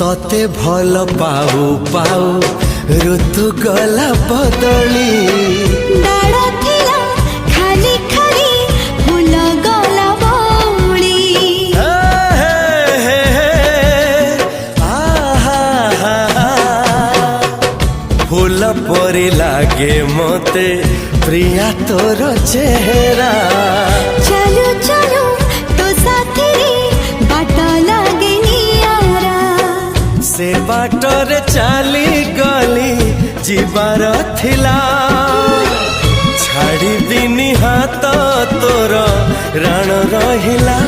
तते भल पाऊ पाऊ ऋतु गला बदली डाळ थिला खाली खाली फूल गला बौली फूल परी लागे मते प्रिया तोर चेहरा चलो चलो तो साथी बाट लागे नियारा से बाटरे चली गली जीवार थिला छाड़ी दिनी हाथ तोर राण रहिला।